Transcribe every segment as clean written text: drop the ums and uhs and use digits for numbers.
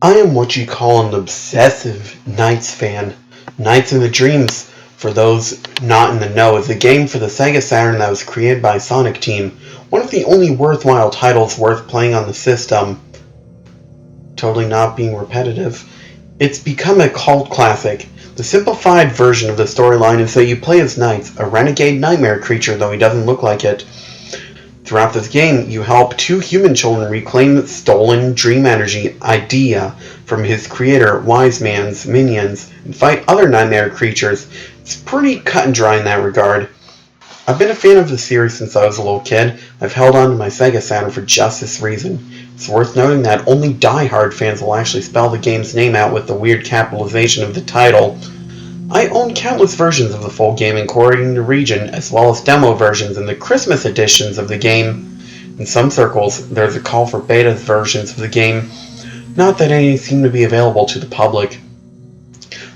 I am what you call an obsessive NiGHTS fan. NiGHTS in the Dreams, for those not in the know, is a game for the Sega Saturn that was created by Sonic Team. One of the only worthwhile titles worth playing on the system. Totally not being repetitive. It's become a cult classic. The simplified version of the storyline is that you play as NiGHTS, a renegade nightmare creature, though he doesn't look like it. Throughout this game, you help two human children reclaim the stolen dream energy idea from his creator, Wise Man's minions, and fight other nightmare creatures. It's pretty cut and dry in that regard. I've been a fan of the series since I was a little kid. I've held on to my Sega Saturn for just this reason. It's worth noting that only die-hard fans will actually spell the game's name out with the weird capitalization of the title. I own countless versions of the full game according to region, as well as demo versions and the Christmas editions of the game. In some circles, there's a call for beta versions of the game, not that any seem to be available to the public.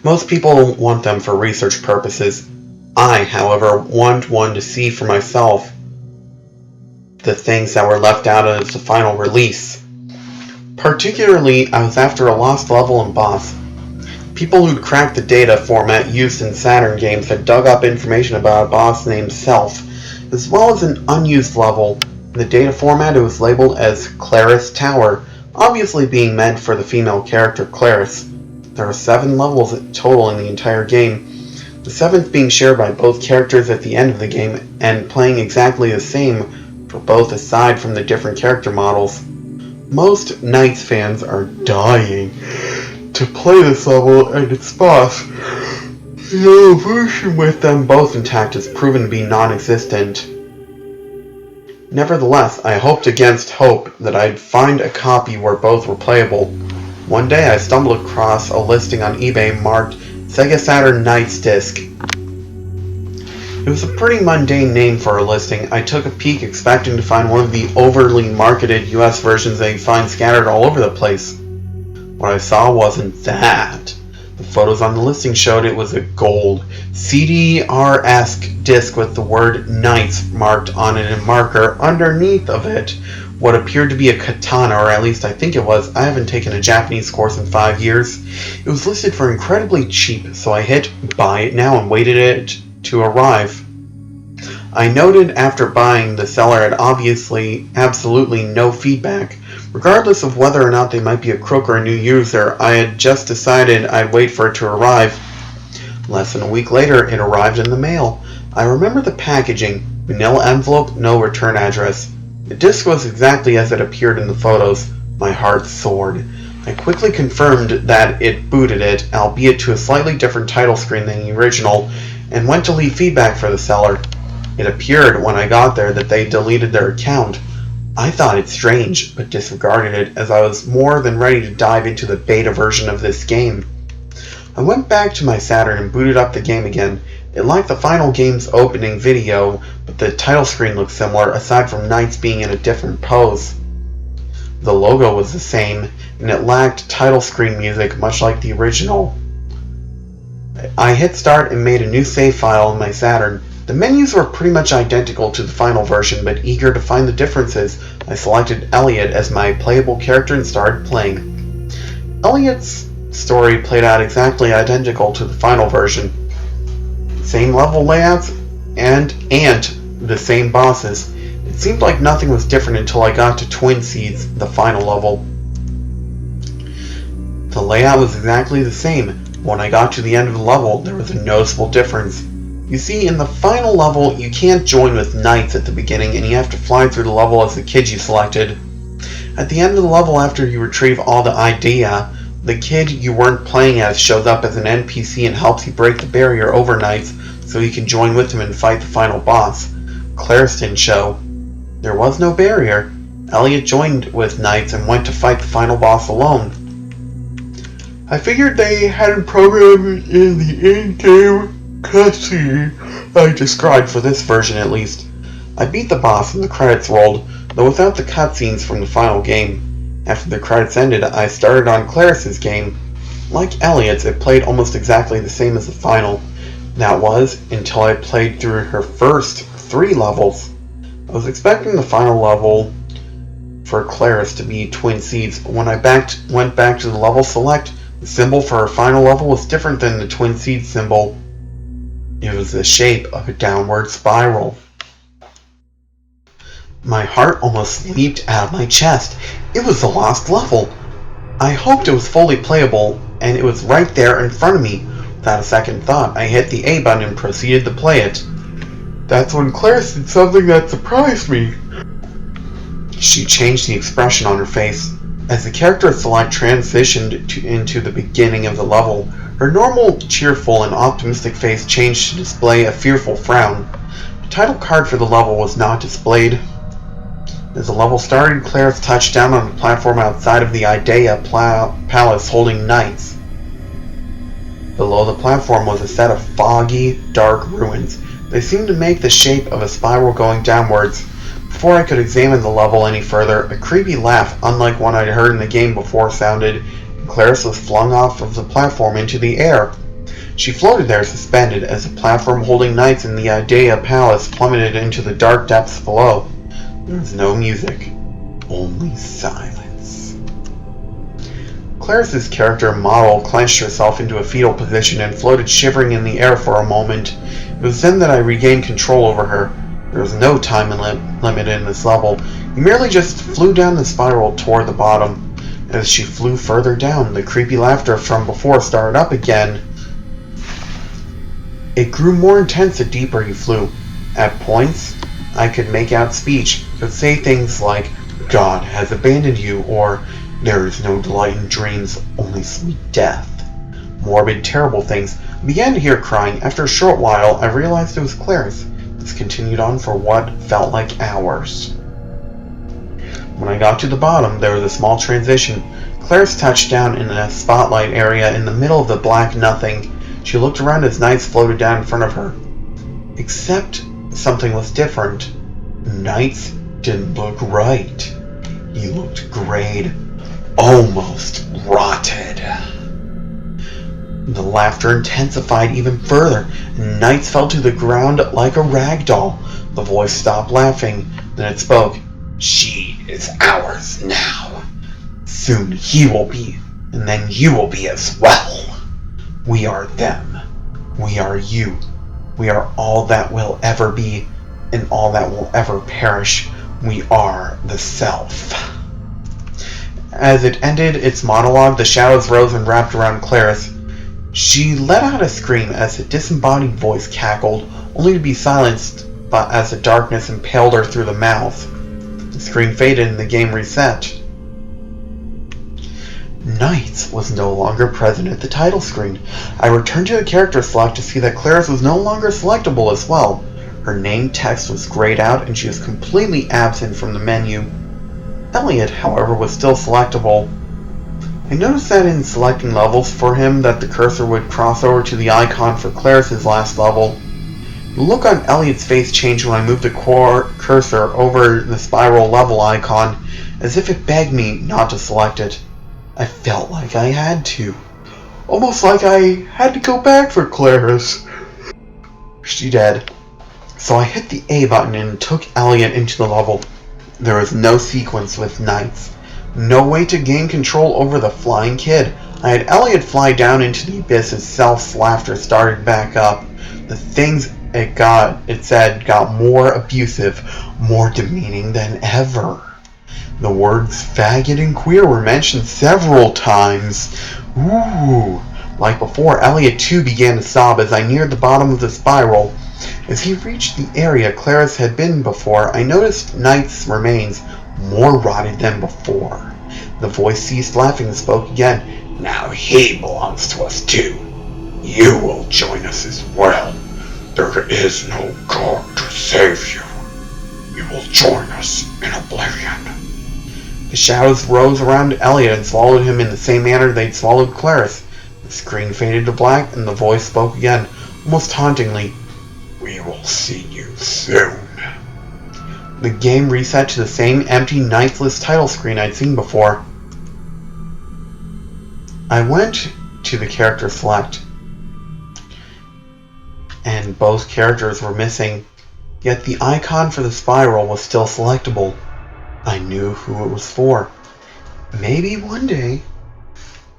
Most people want them for research purposes. I, however, want one to see for myself the things that were left out of the final release. Particularly, I was after a lost level and boss. People who'd cracked the data format used in Saturn games had dug up information about a boss named Self, as well as an unused level. In the data format, it was labeled as Claris Tower, obviously being meant for the female character Claris. There are 7 levels total in the entire game, the 7th being shared by both characters at the end of the game and playing exactly the same for both aside from the different character models. Most NiGHTS fans are dying to play this level and its boss. The version with them both intact has proven to be non-existent. Nevertheless, I hoped against hope that I'd find a copy where both were playable. One day I stumbled across a listing on eBay marked Sega Saturn NiGHTS Disc. It was a pretty mundane name for a listing. I took a peek expecting to find one of the overly marketed US versions that you find scattered all over the place. What I saw wasn't that. The photos on the listing showed it was a gold, CDR-esque disc with the word NiGHTS marked on it in marker underneath of it. What appeared to be a katana, or at least I think it was. I haven't taken a Japanese course in 5 years. It was listed for incredibly cheap, so I hit buy it now and waited it to arrive. I noted after buying the seller had absolutely no feedback. Regardless of whether or not they might be a crook or a new user, I had just decided I'd wait for it to arrive. Less than a week later, it arrived in the mail. I remember the packaging, manila envelope, no return address. The disc was exactly as it appeared in the photos. My heart soared. I quickly confirmed that it booted it, albeit to a slightly different title screen than the original, and went to leave feedback for the seller. It appeared when I got there that they deleted their account. I thought it strange, but disregarded it as I was more than ready to dive into the beta version of this game. I went back to my Saturn and booted up the game again. It liked the final game's opening video, but the title screen looked similar aside from NiGHTS being in a different pose. The logo was the same, and it lacked title screen music much like the original. I hit start and made a new save file on my Saturn. The menus were pretty much identical to the final version, but eager to find the differences, I selected Elliot as my playable character and started playing. Elliot's story played out exactly identical to the final version. Same level layouts and the same bosses. It seemed like nothing was different until I got to Twin Seeds, the final level. The layout was exactly the same. When I got to the end of the level, there was a noticeable difference. You see, in the final level, you can't join with NiGHTS at the beginning, and you have to fly through the level as the kid you selected. At the end of the level, after you retrieve all the idea, the kid you weren't playing as shows up as an NPC and helps you break the barrier over NiGHTS so you can join with him and fight the final boss. Claris didn't show. There was no barrier. Elliot joined with NiGHTS and went to fight the final boss alone. I figured they hadn't programmed in the in-game cutscene I described for this version at least. I beat the boss and the credits rolled, though without the cutscenes from the final game. After the credits ended, I started on Claris's game. Like Elliot's, it played almost exactly the same as the final. That was, until I played through her first 3 levels. I was expecting the final level for Claris to be twin seeds. When I went back to the level select, the symbol for her final level was different than the twin seed symbol. It was the shape of a downward spiral. My heart almost leaped out of my chest. It was the lost level. I hoped it was fully playable, and it was right there in front of me. Without a second thought, I hit the A button and proceeded to play it. That's when Claris did something that surprised me. She changed the expression on her face. As the character select transitioned into the beginning of the level, her normal, cheerful, and optimistic face changed to display a fearful frown. The title card for the level was not displayed. As the level started, Claris touched down on the platform outside of the Idea Palace holding knights. Below the platform was a set of foggy, dark ruins. They seemed to make the shape of a spiral going downwards. Before I could examine the level any further, a creepy laugh, unlike one I'd heard in the game before, sounded, and Claris was flung off of the platform into the air. She floated there suspended as the platform holding knights in the Idea Palace plummeted into the dark depths below. There was no music, only silence. Claris's character model clenched herself into a fetal position and floated shivering in the air for a moment. It was then that I regained control over her. There was no time limit in this level. You merely just flew down the spiral toward the bottom. As she flew further down, the creepy laughter from before started up again. It grew more intense the deeper you flew. At points, I could make out speech, could say things like, "God has abandoned you," or "There is no delight in dreams, only sweet death." Morbid, terrible things. I began to hear crying. After a short while, I realized it was Claris. This continued on for what felt like hours. When I got to the bottom, there was a small transition. Claris touched down in a spotlight area in the middle of the black nothing. She looked around as knights floated down in front of her. Except something was different. Knights didn't look right. He looked grayed, almost rotted. The laughter intensified even further, and knights fell to the ground like a rag doll. The voice stopped laughing, then it spoke. "She is ours now. Soon he will be, and then you will be as well. We are them. We are you. We are all that will ever be, and all that will ever perish. We are the self." As it ended its monologue, the shadows rose and wrapped around Claris. She let out a scream as a disembodied voice cackled, only to be silenced as the darkness impaled her through the mouth. The scream faded and the game reset. Knights was no longer present at the title screen. I returned to the character select to see that Claris was no longer selectable as well. Her name text was grayed out and she was completely absent from the menu. Elliot, however, was still selectable. I noticed that in selecting levels for him that the cursor would cross over to the icon for Claris's last level. The look on Elliot's face changed when I moved the cursor over the spiral level icon, as if it begged me not to select it. I felt like I had to. Almost like I had to go back for Claris. She did. So I hit the A button and took Elliot into the level. There was no sequence with knights. No way to gain control over the flying kid. I had Elliot fly down into the abyss as Self's laughter started back up. The things it said got more abusive, more demeaning than ever. The words faggot and queer were mentioned several times. Ooh. Like before, Elliot too began to sob as I neared the bottom of the spiral. As he reached the area Claris had been before, I noticed Knight's remains, more rotted than before. The voice ceased laughing and spoke again. "Now he belongs to us too. You will join us as well. There is no God to save you. You will join us in oblivion." The shadows rose around Elliot and swallowed him in the same manner they'd swallowed Claris. The screen faded to black and the voice spoke again, almost tauntingly. "We will see you soon." The game reset to the same empty Knightsless title screen I'd seen before. I went to the character select, and both characters were missing, yet the icon for the spiral was still selectable. I knew who it was for. Maybe one day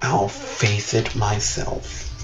I'll face it myself.